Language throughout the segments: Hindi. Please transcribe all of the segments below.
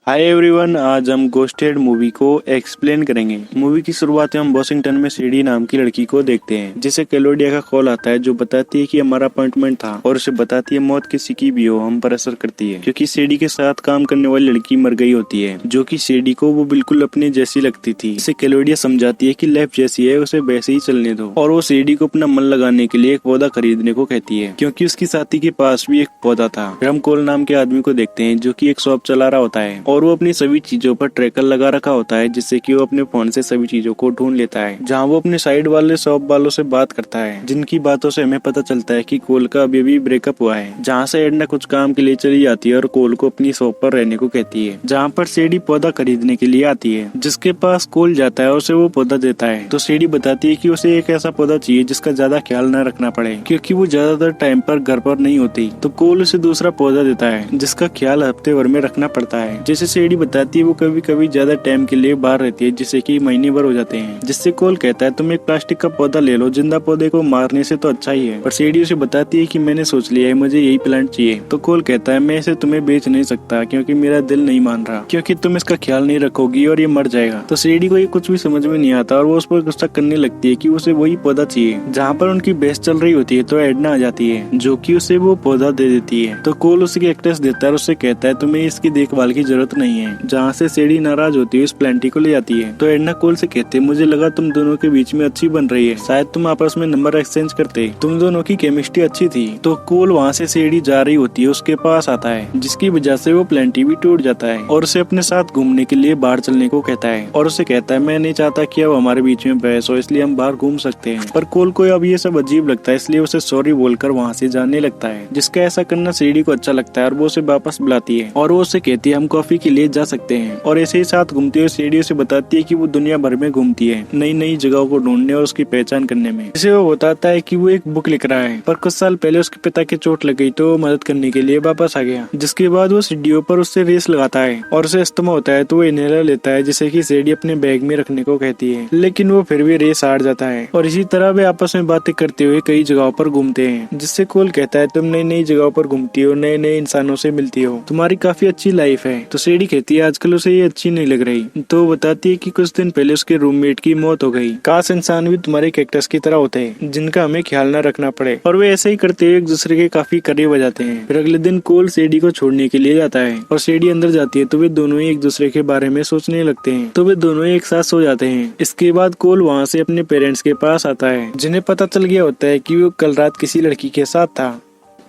हाय एवरीवन, आज हम घोस्टेड मूवी को एक्सप्लेन करेंगे। मूवी की शुरुआत में हम वॉशिंगटन में सीडी नाम की लड़की को देखते हैं, जिसे कैलोडिया का कॉल आता है जो बताती है कि हमारा अपॉइंटमेंट था और उसे बताती है मौत किसी की भी हो हम पर असर करती है, क्योंकि सीडी के साथ काम करने वाली लड़की मर गई होती है, जो कि सीडी को वो बिल्कुल अपने जैसी लगती थी। इसे कैलोडिया समझाती है कि लाइफ जैसी है उसे वैसे ही चलने दो, और वो सीडी को अपना मन लगाने के लिए एक पौधा खरीदने को कहती है, क्योंकि उसकी साथी के पास भी एक पौधा था। फिर हम कोल नाम के आदमी को देखते हैं जो कि एक शॉप चला रहा होता है और वो अपनी सभी चीजों पर ट्रैकर लगा रखा होता है, जिससे कि वो अपने फोन से सभी चीजों को ढूंढ लेता है। जहाँ वो अपने साइड वाले शॉप वालों से बात करता है, जिनकी बातों से हमें पता चलता है कि कोल का अभी भी ब्रेकअप हुआ है। जहाँ से एडना कुछ काम के लिए चली जाती है और कोल को अपनी शॉप पर रहने को कहती है, जहाँ पर सीडी पौधा खरीदने के लिए आती है, जिसके पास कोल जाता है और उसे वो पौधा देता है। तो सीडी बताती है कि उसे एक ऐसा पौधा चाहिए जिसका ज्यादा ख्याल न रखना पड़े, क्योंकि वो ज्यादातर टाइम पर घर पर नहीं होती। तो कोल उसे दूसरा पौधा देता है जिसका ख्याल हफ्ते भर में रखना पड़ता है। जैसे सीडी बताती है वो कभी कभी ज्यादा टाइम के लिए बाहर रहती है, जिससे कि महीने भर हो जाते हैं। जिससे कोल कहता है तुम एक प्लास्टिक का पौधा ले लो, जिंदा पौधे को मारने से तो अच्छा ही है। पर सीडी उसे बताती है कि मैंने सोच लिया है, मुझे यही प्लांट चाहिए। तो कोल कहता है मैं इसे तुम्हें बेच नहीं सकता, क्योंकि मेरा दिल नहीं मान रहा, क्योंकि तुम इसका ख्याल नहीं रखोगी और ये मर जाएगा। तो सीडी को ये कुछ भी समझ में नहीं आता और वो उस पर गुस्सा करने लगती है कि उसे वही पौधा चाहिए। जहाँ पर उनकी बहस चल रही होती है तो एडना आ जाती है, जो कि उसे वो पौधा दे देती है। तो कोल उसकी एक्ट्रेस देता है और उससे कहता है तुम्हें इसकी देखभाल की जरूरत नहीं है। जहाँ से सीडी नाराज होती है उस प्लांटी को ले जाती है। तो एडना कोल से कहते मुझे लगा तुम दोनों के बीच में अच्छी बन रही है, शायद तुम आपस में नंबर एक्सचेंज करते, तुम दोनों की केमिस्ट्री अच्छी थी। तो कोल वहाँ से सीडी जा रही होती है उसके पास आता है, जिसकी वजह से वो प्लांटी भी टूट जाता है और उसे अपने साथ घूमने के लिए बाहर चलने को कहता है। और उसे कहता है मैं नहीं चाहता कि अब हमारे बीच में बहस हो, इसलिए हम बाहर घूम सकते हैं। पर कोल को अब ये सब अजीब लगता है, इसलिए उसे सॉरी बोलकर वहाँ से जाने लगता है, जिसका ऐसा करना सीडी को अच्छा लगता है और वो उसे वापस बुलाती है और वो उसे कहती है हम कॉफी के लिए जा सकते हैं। और ऐसे ही साथ घूमते हुए सीडी उसे बताती है कि वो दुनिया भर में घूमती है नई नई जगहों को ढूंढने और उसकी पहचान करने में। जिसे वो बताता है कि वो एक बुक लिख रहा है, पर कुछ साल पहले उसके पिता की चोट लग गई तो वो मदद करने के लिए वापस आ गया। जिसके बाद वो सीढ़ियों पर उससे रेस लगाता है और उसे अस्थमा होता है तो वो इनहेलर लेता है, जिसे कि सीडी अपने बैग में रखने को कहती है, लेकिन वो फिर भी रेस हार जाता है। और इसी तरह वे आपस में बातें करते हुए कई जगहों पर घूमते हैं, जिससे कोल कहता है तुम नई नई जगहों पर घूमती हो, नए नए इंसानों से मिलती हो, तुम्हारी काफी अच्छी लाइफ है। तो सीडी कहती है आजकल उसे ये अच्छी नहीं लग रही। तो वो बताती है कि कुछ दिन पहले उसके रूममेट की मौत हो गई, काश इंसान भी तुम्हारे कैक्टस की तरह होते हैं जिनका हमें ख्याल न रखना पड़े। और वे ऐसे ही करते हुए एक दूसरे के काफी करीब आ जाते हैं। फिर अगले दिन कोल सीडी को छोड़ने के लिए जाता है और सीडी अंदर जाती है तो वे दोनों ही एक दूसरे के बारे में सोचने लगते हैं। तो वे दोनों ही एक साथ सो जाते हैं। इसके बाद कोल वहाँ से अपने पेरेंट्स के पास आता है, जिन्हें पता चल गया होता है कि वो कल रात किसी लड़की के साथ था।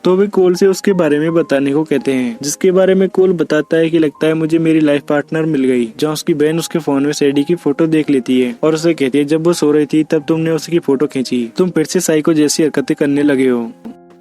तो वे कोल से उसके बारे में बताने को कहते हैं, जिसके बारे में कोल बताता है कि लगता है मुझे मेरी लाइफ पार्टनर मिल गई। जहाँ उसकी बहन उसके फोन में सीडी की फोटो देख लेती है और उसे कहती है जब वो सो रही थी तब तुमने उसकी फोटो खींची, तुम फिर से साइको जैसी हरकतें करने लगे हो,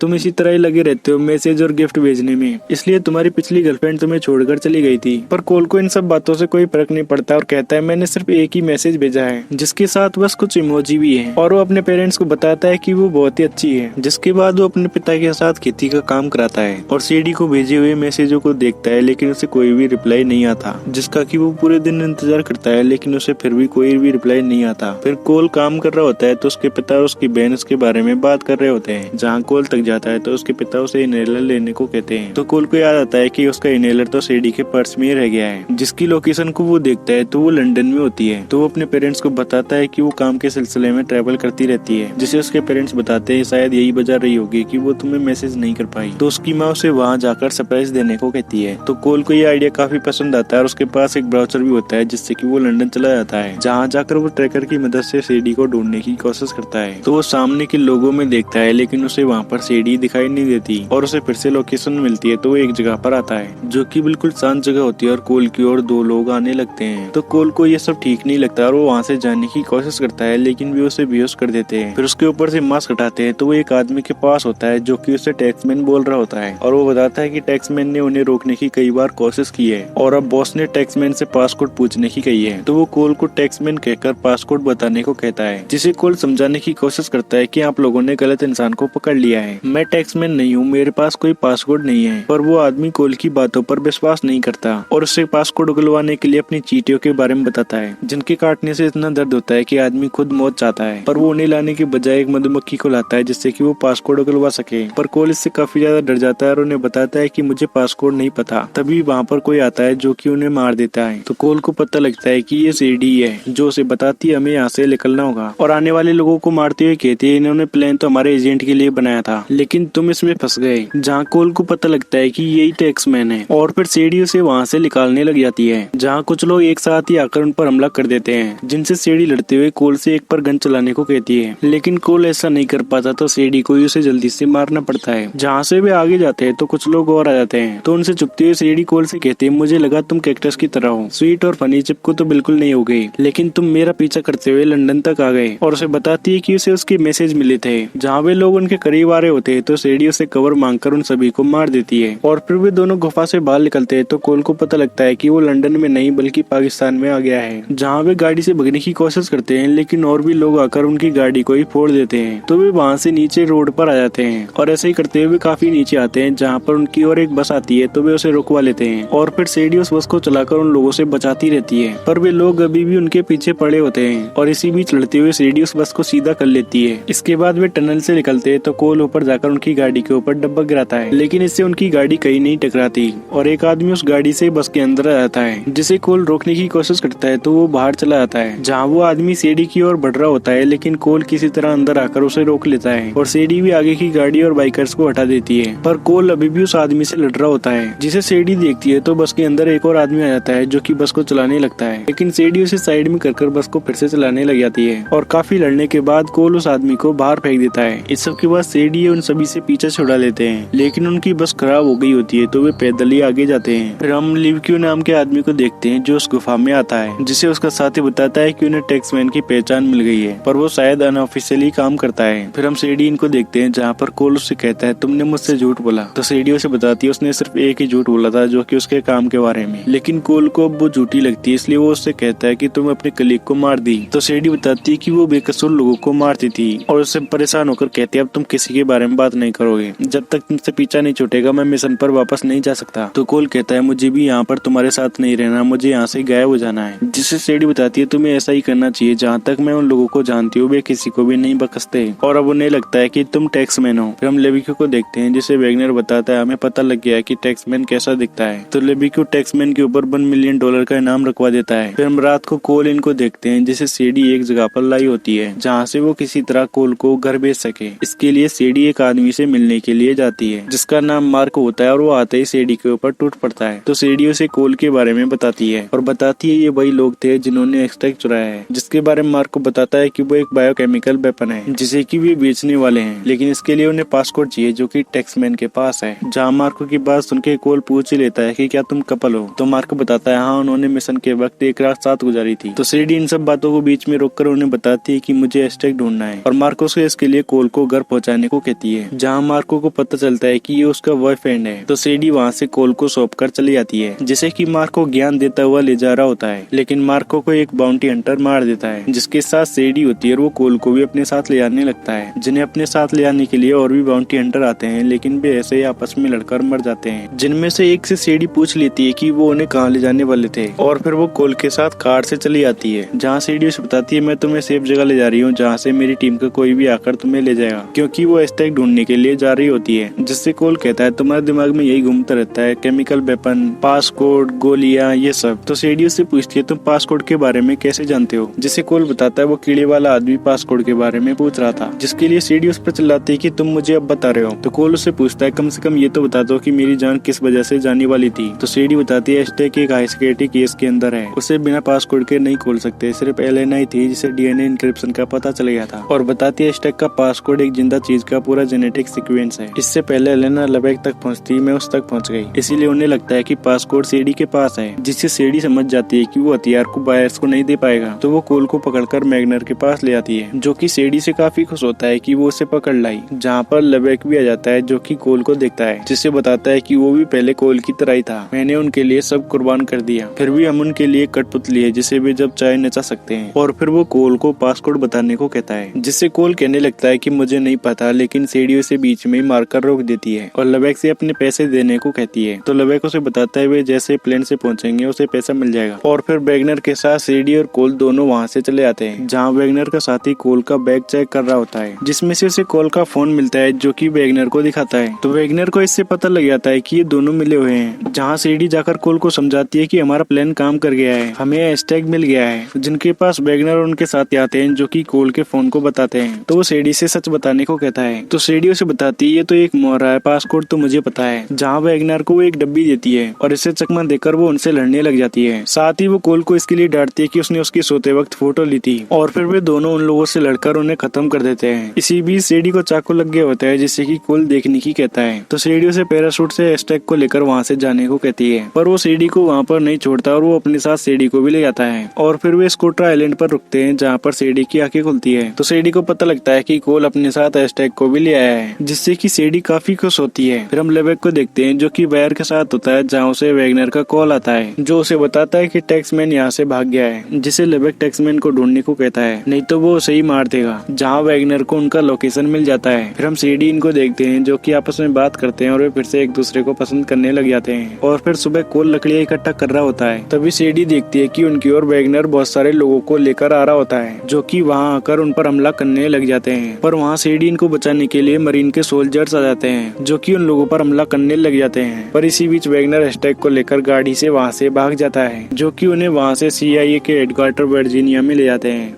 तुम इसी तरह ही लगे रहते हो मैसेज और गिफ्ट भेजने में, इसलिए तुम्हारी पिछली गर्लफ्रेंड तुम्हें छोड़कर चली गई थी। पर कोल को इन सब बातों से कोई फर्क नहीं पड़ता और कहता है मैंने सिर्फ एक ही मैसेज भेजा है, जिसके साथ बस कुछ इमोजी भी है। और वो अपने पेरेंट्स को बताता है कि वो बहुत ही अच्छी है। जिसके बाद वो अपने पिता के साथ खेती का काम कराता है और सीडी को भेजे हुए मैसेजों को देखता है, लेकिन उसे कोई भी रिप्लाई नहीं आता, जिसका कि वो पूरे दिन इंतजार करता है, लेकिन उसे फिर भी कोई भी रिप्लाई नहीं आता। फिर कोल काम कर रहा होता है तो उसके पिता और उसकी बहन उसके बारे में बात कर रहे होते हैं। जहाँ कोल तक जाता है तो उसके पिता उसे इनहेलर लेने को कहते हैं। तो कोल को याद आता है कि उसका इनहेलर तो सीडी के पर्स में ही रह गया है, जिसकी लोकेशन को वो देखता है तो वो लंदन में होती है। तो वो अपने पेरेंट्स को बताता है कि वो काम के सिलसिले में ट्रैवल करती रहती है, जिसे उसके पेरेंट्स बताते हैं शायद यही वजह रही होगी कि वो तुम्हें मैसेज नहीं कर पाई। तो उसकी माँ उसे वहाँ जाकर सरप्राइज देने को कहती है। तो कोल को ये आइडिया काफी पसंद आता है और उसके पास एक ब्राउचर भी होता है, जिससे कि वो लंदन चला जाता है, जहाँ जाकर वो ट्रैकर की मदद से सीडी को ढूंढने की कोशिश करता है। तो वो सामने के लोगों में देखता है, लेकिन उसे वहाँ पर सीडी दिखाई नहीं देती और उसे फिर से लोकेशन मिलती है। तो वो एक जगह पर आता है जो कि बिल्कुल शांत जगह होती है और कोल की ओर दो लोग आने लगते हैं। तो कोल को ये सब ठीक नहीं लगता और वो वहाँ से जाने की कोशिश करता है, लेकिन वे उसे बेहोश कर देते हैं। फिर उसके ऊपर से मास्क हटाते हैं तो वो एक आदमी के पास होता है जो कि उसे टैक्समैन बोल रहा होता है और वो बताता है कि टैक्समैन ने उन्हें रोकने की कई बार कोशिश की है और अब बॉस ने टैक्समैन से पासकोड पूछने की कही है। तो वो कोल को टैक्समैन कहकर पासकोड बताने को कहता है, जिसे कोल समझाने की कोशिश करता है कि आप लोगों ने गलत इंसान को पकड़ लिया है, मैं टैक्समैन नहीं हूँ, मेरे पास कोई पासपोर्ट नहीं है। पर वो आदमी कोल की बातों पर विश्वास नहीं करता और उससे पासपोर्ट उगलवाने के लिए अपनी चींटियों के बारे में बताता है, जिनके काटने से इतना दर्द होता है कि आदमी खुद मौत चाहता है। पर वो उन्हें लाने के बजाय एक मधुमक्खी को लाता है जिससे कि वो पासपोर्ट उगलवा सके। पर कोल इससे काफी ज्यादा डर जाता है और उन्हें बताता है कि मुझे पासपोर्ट नहीं पता। तभी वहाँ पर कोई आता है जो कि उन्हें मार देता है। तो कोल को पता लगता है कि ये सीडी है जो उसे बताती है हमें यहाँ से निकलना होगा और आने वाले लोगों को मारते हुए कहती है इन्होंने प्लान तो हमारे एजेंट के लिए बनाया था, लेकिन तुम इसमें फंस गए। जहाँ कोल को पता लगता है कि यही टैक्समैन है और फिर सीडी उसे वहाँ से निकालने लग जाती है। जहाँ कुछ लोग एक साथ ही आकर उन पर हमला कर देते हैं, जिनसे सीडी लड़ते हुए कोल से एक पर गन चलाने को कहती है, लेकिन कोल ऐसा नहीं कर पाता तो सीडी को उसे जल्दी से मारना पड़ता है। जहाँ से वे आगे जाते हैं तो कुछ लोग और आ जाते हैं, तो उनसे चुपते हुए सीडी कोल से कहते हैं मुझे लगा तुम कैक्टस की तरह हो, स्वीट और फनी चिपको तो बिल्कुल नहीं हो गई, लेकिन तुम मेरा पीछा करते हुए लंदन तक आ गए। और उसे बताती है कि उसे उसके मैसेज मिले थे। जहाँ वे लोग उनके करीब आ रहे होते हैं तो सीडी उसे कवर मांगकर उन सभी को मार देती है। और फिर वे दोनों गुफा से बाहर निकलते हैं तो कोल को पता लगता है कि वो लंदन में नहीं बल्कि पाकिस्तान में आ गया है। जहाँ वे गाड़ी से भगने की कोशिश करते हैं, लेकिन और भी लोग आकर उनकी गाड़ी को ही फोड़ देते हैं। तो वे वहाँ से नीचे रोड पर आ जाते हैं और ऐसे ही करते हुए काफी नीचे आते हैं, जहाँ पर उनकी और एक बस आती है तो वे उसे रुकवा लेते हैं। और फिर सीडी उस बस को चलाकर उन लोगों से बचाती रहती है, पर वे लोग अभी भी उनके पीछे पड़े होते हैं। और इसी बीच लड़ते हुए सीडी उस बस को सीधा कर लेती है। इसके बाद वे टनल से निकलते हैं तो कोल ऊपर जाकर उनकी गाड़ी के ऊपर डब्बा गिराता है, लेकिन इससे उनकी गाड़ी कहीं नहीं टकराती और एक आदमी उस गाड़ी से बस के अंदर आ जाता है, जिसे कोल रोकने की कोशिश करता है तो वो बाहर चला जाता है। जहाँ वो आदमी सीडी की ओर बढ़ रहा होता है, लेकिन कोल किसी तरह अंदर आकर उसे रोक लेता है और सीडी भी आगे की गाड़ी और बाइकर्स को हटा देती है। पर कोल अभी भी उस आदमी से लड़ रहा होता है, जिसे सीडी देखती है तो बस के अंदर एक और आदमी आ जाता है जो कि बस को चलाने लगता है, लेकिन सीडी उसे साइड में कर बस को फिर से चलाने लग जाती है। और काफी लड़ने के बाद कोल उस आदमी को बाहर फेंक देता है। इस सब के बाद सीडी उन सभी से पीछे छुड़ा लेते हैं, लेकिन उनकी बस खराब हो गई होती है तो वे पैदल ही आगे जाते हैं। फिर हम लिवक्यू नाम के आदमी को देखते हैं जो उस गुफा में आता है, जिसे उसका साथी बताता है कि उन्हें टैक्समैन की पहचान मिल गई है, पर वो शायद अनऑफिशियली काम करता है। फिर हम सीडी इनको देखते हैं, जहाँ पर कोल उससे कहता है तुमने मुझसे झूठ बोला। तो सीडी उसे बताती है उसने सिर्फ एक ही झूठ बोला था, जो कि उसके काम के बारे में, लेकिन कोल को अब वो झूठी लगती है, इसलिए वो उससे कहता है कि तुम अपने कलीग को मार दी। तो सीडी बताती है कि वो बेकसूर लोगों को मारती थी और उससे परेशान होकर कहती है अब तुम किसी के बारे में बात नहीं करोगे, जब तक तुमसे पीछा नहीं छूटेगा मैं मिशन पर वापस नहीं जा सकता। तो कोल कहता है मुझे भी यहाँ पर तुम्हारे साथ नहीं रहना, मुझे यहाँ से गायब हो जाना है। जिससे सीडी बताती है तुम्हें ऐसा ही करना चाहिए, जहाँ तक मैं उन लोगों को जानती हूँ वे किसी को भी नहीं बख्शते और अब उन्हें लगता है कि तुम टैक्समैन हो। फिर हम लेविक्यू को देखते हैं, जिसे वैगनर बताता है हमें पता लग गया है कि टैक्समैन कैसा दिखता है। तो लेविक्यू टैक्समैन के ऊपर $1 मिलियन का इनाम रखवा देता है। फिर हम रात को कोल इनको देखते हैं, जिसे सीडी एक जगह पर लाई होती है, जहाँ से वो किसी तरह कोल को घर भेज सके। इसके लिए सीडी एक आदमी से मिलने के लिए जाती है, जिसका नाम मार्क होता है और वो आते ही सीडी के ऊपर टूट पड़ता है। तो सीडी उसे कोल के बारे में बताती है और बताती है ये वही लोग थे जिन्होंने एक्सट्रैक्ट चुराया है, जिसके बारे में मार्क को बताता है कि वो एक बायोकेमिकल वेपन है जिसे कि वे बेचने वाले हैं, लेकिन इसके लिए उन्हें पासपोर्ट चाहिए जो कि टैक्समैन के पास है। जहाँ मार्को की बात सुनकर कोल पूछ ही लेता है कि क्या तुम कपल हो। तो मार्को बताता है हाँ, उन्होंने मिशन के वक्त एक रात साथ गुजारी थी। तो सीडी इन सब बातों को बीच में रोककर उन्हें बताती है कि मुझे एक्सट्रैक्ट ढूंढना है और मार्को से इसके लिए कोल को घर पहुँचाने को कहती है। जहाँ मार्को को पता चलता है कि ये उसका बॉयफ्रेंड है, तो सीडी वहाँ से कोल को सौंप कर चली जाती है, जिसे कि मार्को ज्ञान देता हुआ ले जा रहा होता है, लेकिन मार्को को एक बाउंटी हंटर मार देता है, जिसके साथ सीडी होती है और वो कोल को भी अपने साथ ले जाने लगता है। जिन्हें अपने साथ ले जाने के लिए और भी बाउंटी हंटर आते हैं, लेकिन वे ऐसे ही आपस में लड़कर मर जाते हैं। जिनमें से एक से सीडी पूछ लेती है कि वो उन्हें कहाँ ले जाने वाले थे और फिर वो कोल के साथ कार से चली आती है, जहाँ सीडी उसे बताती है मैं तुम्हें सेफ जगह ले जा रही हूँ, जहाँ से मेरी टीम का कोई भी आकर तुम्हें ले जाएगा, क्योंकि वो एक्सट्रैक्ट ढूंढने के लिए जा रही होती है। जिससे कोल कहता है तुम्हारे दिमाग में यही घूमता रहता है, केमिकल वेपन, पासकोड, गोलियां, ये सब। तो सीडी उससे पूछती है तुम पासकोड के बारे में कैसे जानते हो। जिसे कोल बताता है वो कीड़े वाला आदमी पासकोड के बारे में पूछ रहा था, जिसके लिए सीडी उस पर चिल्लाती है कि तुम मुझे अब बता रहे हो। तो कोल उससे पूछता है कम से कम ये तो बता दो कि मेरी जान किस वजह से जाने वाली थी। तो सीडी बताती है एस्टेक एक हाई सिक्योरिटी केस के अंदर है, उसे बिना पासकोड के नहीं खोल सकते, सिर्फ एलेना ही थी जिसे डीएनए इंक्रिप्शन का पता चल गया था। और बताती है एस्टेक का पासकोड एक जिंदा चीज का पूरा जेनेटिक सीक्वेंस है, इससे पहले एलेना लबैक तक पहुंचती मैं उस तक पहुंच गई, इसीलिए उन्हें लगता है कि पासकोड सीडी के पास है। जिससे सीडी समझ जाती है कि वो हथियार को बायर्स को नहीं दे पाएगा, तो वो कोल को पकड़कर मैग्नर के पास ले आती है, जो कि सीडी से काफी खुश होता है कि वो उसे पकड़ लाई। जहाँ पर लबैक भी आ जाता है, जो कि कोल को देखता है, जिससे बताता है कि वो भी पहले कोल की तरह ही था, मैंने उनके लिए सब कुर्बान कर दिया, फिर भी हम उनके लिए कठपुतली है जिसे वे जब चाहे नचा सकते हैं। और फिर वो कोल को पासकोड बताने को कहता है, जिससे कोल कहने लगता है कि मुझे नहीं पता, लेकिन सीढ़ियों से बीच में मारकर रोक देती है और लेबेक से अपने पैसे देने को कहती है। तो लेबेक उसे बताता है वे जैसे प्लेन से पहुंचेंगे उसे पैसा मिल जाएगा। और फिर वैगनर के साथ सीडी और कोल दोनों वहाँ से चले आते हैं, जहाँ वैगनर का साथी कोल का बैग चेक कर रहा होता है, जिसमें से उसे कोल का फोन मिलता है जो कि वैगनर को दिखाता है। तो वैगनर को इससे पता लग जाता है कि ये दोनों मिले हुए हैं, जहाँ सीडी जाकर कोल को समझाती है कि हमारा प्लान काम कर गया है, हमें हैशटैग मिल गया है, जिनके पास वैगनर और उनके साथी आते हैं जो कि कोल के फोन को बताते हैं। तो वो सीडी से सच बताने को कहता है। तो सीडी उसे बताती है ये तो एक मोहरा है, पासकोड तो मुझे पता है, जहाँ वैगनर को वो एक डब्बी देती है और इसे चकमा देकर वो उनसे लड़ने लग जाती है। साथ ही वो कोल को इसके लिए डांटती है कि उसने उसकी सोते वक्त फोटो ली थी और फिर वे दोनों उन लोगों से लड़कर उन्हें खत्म कर देते हैं। इसी बीच सीडी को चाकू लग गया होता है जिससे कि कोल देखने की कहता है। तो सीडी उसे पैराशूट से हैशटैग को लेकर वहाँ से जाने को कहती है, पर वो सीडी को वहाँ पर नहीं छोड़ता और वो अपने साथ सीडी को भी ले जाता है। और फिर वे स्कूटर आइलैंड पर रुकते हैं जहाँ पर सीडी की आंखें खुलती है। तो सीडी को पता लगता है कि कोल अपने साथ हैशटैग को भी ले आया है, जिससे कि सीडी काफी खुश होती है। फिर हम लेबेक को देखते हैं जो कि वायर के साथ होता है, जहाँ उसे वैगनर का कॉल आता है जो उसे बताता है कि टैक्समैन यहाँ से भाग गया है, जिसे लेबेक टैक्समैन को ढूंढने को कहता है, नहीं तो वो उसे ही मार देगा। जहाँ वैगनर को उनका लोकेशन मिल जाता है। फिर हम सीडी इनको देखते हैं जो कि आपस में बात करते हैं और वे फिर से एक दूसरे को पसंद करने लग जाते हैं। और फिर सुबह कोल लकड़ियाँ इकट्ठा कर रहा होता है, तभी सीडी देखती है कि उनकी ओर वैगनर बहुत सारे लोगों को लेकर आ रहा होता है, जो कि वहाँ आकर उन पर हमला करने लग जाते हैं। पर वहाँ सीडी इनको बचाने के लिए मरीन के सोल्जर्स आ जाते हैं, जो कि उन लोगों पर हमला करने लग जाते हैं। पर इसी बीच वैगनर हैशटैग को लेकर गाड़ी से वहाँ से भाग जाता है, जो कि उन्हें वहाँ से CIA के हेडक्वार्टर वर्जीनिया में ले जाते हैं,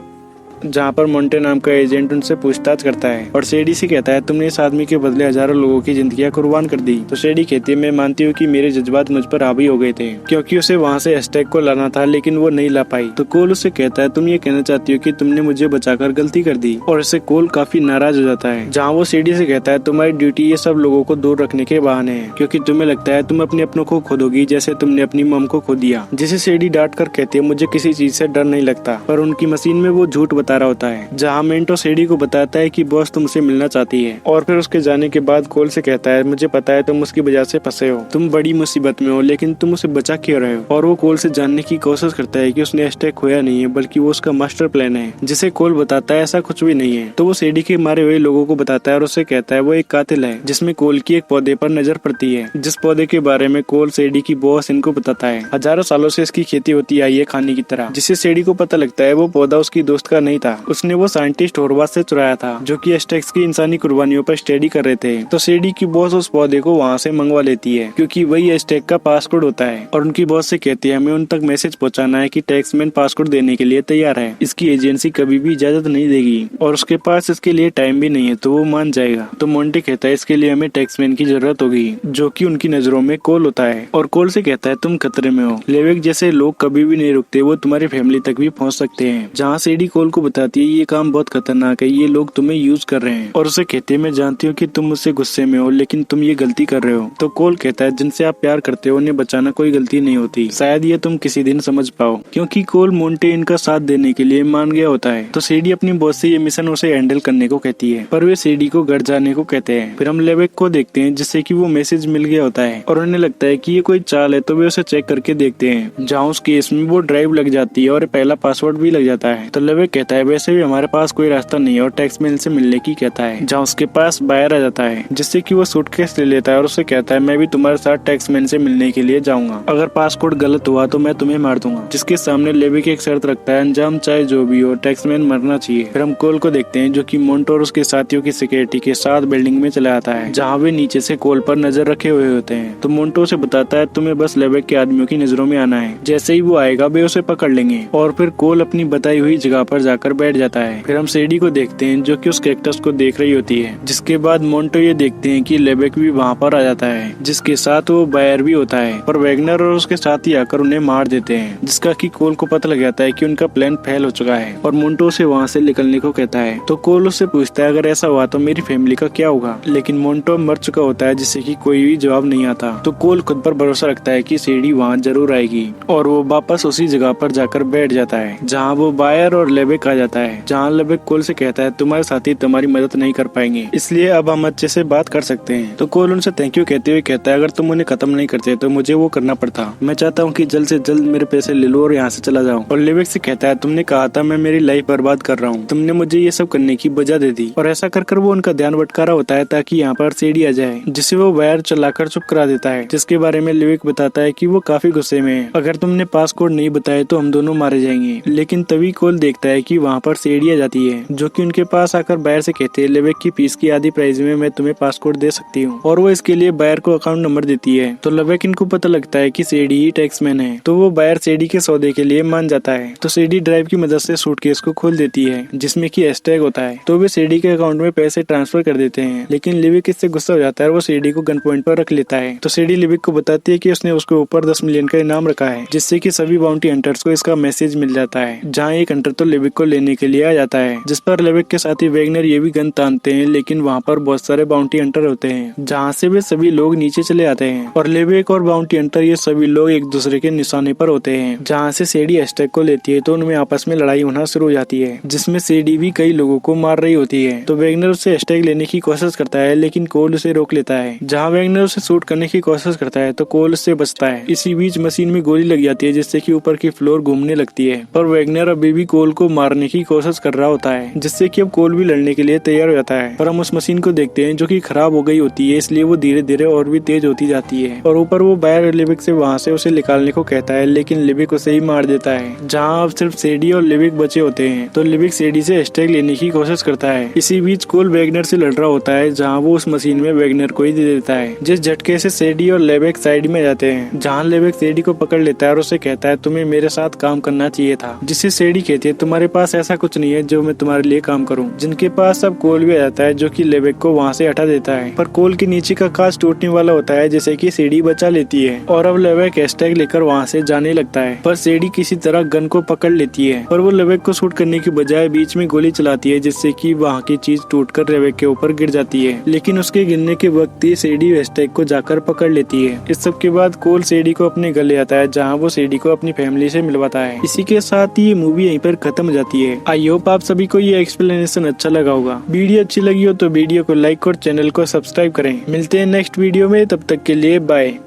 जहाँ पर मोंटे नाम का एजेंट उनसे पूछताछ करता है और सीडी से कहता है तुमने इस आदमी के बदले हजारों लोगों की जिंदगियां कुर्बान कर दी। तो सीडी कहती है मैं मानती हूँ कि मेरे जज्बात मुझ पर हावी हो गए थे, क्योंकि उसे वहाँ से हैशटैग को लाना था लेकिन वो नहीं ला पाई। तो कोल उससे कहता है तुम ये कहना चाहती हो कि तुमने मुझे बचाकर गलती कर दी, और इससे कोल काफी नाराज हो जाता है, जहाँ वो सीडी से कहता है तुम्हारी ड्यूटी ये सब लोगों को दूर रखने के बहाने है, क्योंकि तुम्हें लगता है तुम अपने अपनों को खो दोगी जैसे तुमने अपनी मम को खो दिया। जिसे सीडी डांट कर कहती है मुझे किसी चीज से डर नहीं लगता, पर उनकी मशीन में वो झूठ बता रहा होता है। जहाँ मेंटो सीडी को बताता है कि बॉस तुमसे मिलना चाहती है, और फिर उसके जाने के बाद कोल से कहता है मुझे पता है तुम उसकी वजह से फंसे हो, तुम बड़ी मुसीबत में हो, लेकिन तुम उसे बचा क्यों रहे हो। और वो कोल से जानने की कोशिश करता है कि उसने हैशटैग खोया नहीं है, बल्कि वो उसका मास्टर प्लान है, जिसे कोल बताता है ऐसा कुछ भी नहीं है। तो वो सीडी के मारे हुए लोगों को बताता है और उससे कहता है वो एक कातिल है, जिसमें कोल की एक पौधे पर नजर पड़ती है, जिस पौधे के बारे में कोल सीडी की बॉस इनको बताता है। हजारों सालों से इसकी खेती होती आई है खाने की तरह, जिससे सीडी को पता लगता है वो पौधा उसकी दोस्त का नहीं था, उसने वो साइंटिस्ट होरवाथ से चुराया था, जो कि हैशटैग्स की इंसानी कुर्बानियों पर स्टडी कर रहे थे। तो सीडी की बॉस उस पौधे को वहाँ से मंगवा लेती है, क्योंकि वही हैशटैग का पासकोड होता है, और उनकी बॉस से कहती है हमें उन तक मैसेज पहुँचाना है कि टैक्समैन पासकोड देने के लिए तैयार है, इसकी एजेंसी कभी भी इजाजत नहीं देगी और उसके पास इसके लिए टाइम भी नहीं है, तो वो मान जाएगा। तो मोंटे कहता है इसके लिए हमें टैक्समैन की जरूरत होगी, जो कि उनकी नजरों में कोल होता है, और कोल से कहता है तुम खतरे में हो, लेवेक जैसे लोग कभी भी नहीं रुकते, वो तुम्हारी फैमिली तक भी पहुँच सकते हैं। जहाँ सीडी कोल को बताती है ये काम बहुत खतरनाक है, ये लोग तुम्हें यूज कर रहे हैं, और उसे कहते हैं मैं जानती हूँ कि तुम मुझसे गुस्से में हो, लेकिन तुम ये गलती कर रहे हो। तो कोल कहता है जिनसे आप प्यार करते हो उन्हें बचाना कोई गलती नहीं होती, शायद ये तुम किसी दिन समझ पाओ, क्योंकि कोल मोंटे इनका साथ देने के लिए मान गया होता है। तो सीडी अपनी बॉस से ये मिशन उसे हैंडल करने को कहती है, पर वे सीडी को घर जाने को कहते हैं। फिर हम लेवेक को देखते हैं जिससे कि वो मैसेज मिल गया होता है, और उन्हें लगता है कि ये कोई चाल है, तो वे उसे चेक करके देखते हैं, जहाँ उस केस में वो ड्राइव लग जाती है और पहला पासवर्ड भी लग जाता है। तो लेवेक कहता है वैसे भी हमारे पास कोई रास्ता नहीं है, और टैक्समैन से मिलने की कहता है, जहाँ उसके पास बायर आ जाता है, जिससे कि वो सूटकेस ले लेता है और उससे कहता है मैं भी तुम्हारे साथ टैक्समैन से मिलने के लिए जाऊंगा, अगर पासपोर्ट गलत हुआ तो मैं तुम्हें मार दूंगा। जिसके सामने लेवेक एक शर्त रखता है अंजाम चाहे जो भी हो टैक्समैन मरना चाहिए। फिर हम कोल को देखते हैं जो कि मोंटो और उसके साथियों की सिक्योरिटी के साथ बिल्डिंग में चला आता है, जहाँ वे नीचे से कोल पर नजर रखे हुए होते हैं। तो मोंटो से बताता है तुम्हें बस लेवेक के आदमियों की नजरों में आना है, जैसे ही वो आएगा वे उसे पकड़ लेंगे। और फिर कोल अपनी बताई हुई जगह पर जाकर बैठ जाता है। फिर हम सीडी को देखते हैं जो कि उस कैक्टस को देख रही होती है, जिसके बाद मोंटो ये देखते हैं कि लेवेक भी वहाँ पर आ जाता है, जिसके साथ वो बायर भी होता है, पर वैगनर और उसके साथी आकर उन्हें मार देते हैं, जिसका कि कोल को पता लग जाता है कि उनका प्लान फेल हो चुका है, और मोंटो उसे वहाँ से निकलने को कहता है। तो कोल उससे पूछता है अगर ऐसा हुआ तो मेरी फैमिली का क्या होगा, लेकिन मोंटो मर चुका होता है, जिससे कि कोई भी जवाब नहीं आता। तो कोल खुद पर भरोसा रखता है कि सीडी वहाँ जरूर आएगी, और वो वापस उसी जगह पर जाकर बैठ जाता है, जहाँ वो बायर और लेवेक आ जाता है, जहाँ लेवेक कोल से कहता है तुम्हारे साथी तुम्हारी मदद नहीं कर पाएंगे, इसलिए अब हम अच्छे से बात कर सकते हैं। तो कोल उनसे थैंक यू कहते हुए कहता है अगर तुम उन्हें खत्म नहीं करते तो मुझे वो करना पड़ता। मैं चाहता हूँ कि जल्द से जल्द मेरे पैसे ले लो और यहाँ से चला जाऊँ। और लेवेक से कहता है तुमने कहा था मैं मेरी लाइफ बर्बाद कर रहा हूँ, तुमने मुझे ये सब करने की वजह दे दी। और ऐसा कर वो उनका ध्यान भटका होता है ताकि यहाँ पर सीढ़ी आ जाए, जिसे वो वायर चलाकर चुप करा देता है, जिसके बारे में लेवेक बताता है कि वो काफी गुस्से में है। अगर तुमने पासकोड नहीं बताया तो हम दोनों मारे जाएंगे। लेकिन तभी कोल देखता है कि वहाँ पर सीढ़ी आ जाती है, जो कि उनके पास आकर बायर से कहते हैं लेवेक की फीस की आधी प्राइस में मैं तुम्हें पासकोड दे सकती हूँ। और वो इसके लिए बायर को अकाउंट नंबर देती है। तो लेवेक इनको पता लगता है कि सीढ़ी ही टैक्समैन है, तो वो बायर सीढ़ी के सौदे के लिए मान जाता है। तो सीढ़ी ड्राइव की मदद से सूटकेस को खोल देती है, जिसमें की हैशटैग होता है। तो वे सीढ़ी के अकाउंट में पैसे ट्रांसफर कर देते हैं। लेकिन लेवेक इससे गुस्सा हो जाता है और वो सीढ़ी को गन पॉइंट पर रख लेता है। तो सीढ़ी लेवेक को बताती है कि उसने उसके ऊपर 10 मिलियन का इनाम रखा है, जिससे कि सभी बाउंटी हंटर्स को इसका मैसेज मिल जाता है, जहाँ एक हंटर तो लेवेक को लेने के लिए आ जाता है, जिस पर लेवेक के साथी वैगनर ये भी गन तानते हैं। लेकिन वहाँ पर बहुत सारे बाउंटी हंटर होते हैं, जहाँ से वे सभी लोग नीचे चले आते हैं और लेवेक और बाउंटी हंटर ये सभी लोग एक दूसरे के निशाने पर होते हैं। जहाँ से सीढ़ी हैशटैग को लेती है तो उनमें आपस में लड़ाई होना शुरू हो जाती है, जिसमें सीढ़ी भी कई लोगों को मार रही होती है। तो वैगनर उससे हैशटैग लेने की कोशिश करता है, लेकिन कोल उसे रोक लेता है। जहाँ वैगनर उसे शूट करने की कोशिश करता है तो कोल उससे बचता है। इसी बीच मशीन में गोली लग जाती है, जिससे कि ऊपर की फ्लोर घूमने लगती है और वैगनर अभी भी कोल को मारने की कोशिश कर रहा होता है, जिससे कि अब कोल भी लड़ने के लिए तैयार हो जाता है। पर हम उस मशीन को देखते हैं जो कि खराब हो गई होती है, इसलिए वो धीरे धीरे और भी तेज होती जाती है। और ऊपर वो बायर लेवेक से वहाँ से उसे निकालने को कहता है, लेकिन लेवेक उसे ही मार देता है। जहाँ अब सिर्फ सीढ़ी और लेवेक बचे होते हैं, तो लेवेक सीढ़ी से हैशटैग लेने की कोशिश करता है। इसी बीच कोल वैगनर से लड़ रहा होता है, जहाँ वो उस मशीन में वैगनर को ही दे देता है, जिस झटके से सीढ़ी और लेवेक साइड में जाते हैं। जहाँ लेवेक सीढ़ी को पकड़ लेता है और उसे कहता है तुम्हें मेरे साथ काम करना चाहिए था, जिससे सीढ़ी कहती है तुम्हारे पास ऐसा कुछ नहीं है जो मैं तुम्हारे लिए काम करूँ। जिनके पास अब कोल भी आ जाता है, जो कि लेवेक को वहाँ से हटा देता है। पर कोल के नीचे का कांच टूटने वाला होता है, जैसे कि सीढ़ी बचा लेती है और अब लेवेक हैशटैग लेकर वहाँ से जाने लगता है। पर सीढ़ी किसी तरह गन को पकड़ लेती है, पर वो लेवेक को शूट करने की बजाय बीच में गोली चलाती है, जिससे कि वहाँ की चीज टूटकर लेवेक के ऊपर गिर जाती है। लेकिन उसके गिरने के वक्त ही सीढ़ी हैशटैग को जाकर पकड़ लेती है। इस सब के बाद कोल सीढ़ी को अपने घर ले आता है, जहाँ वो सीढ़ी को अपनी फैमिली से मिलवाता है। इसी के साथ ही ये मूवी यहीं पर खत्म हो जाती है। आई होप आप सभी को ये एक्सप्लेनेशन अच्छा लगा होगा। वीडियो अच्छी लगी हो तो वीडियो को लाइक और चैनल को सब्सक्राइब करें। मिलते हैं नेक्स्ट वीडियो में, तब तक के लिए बाय।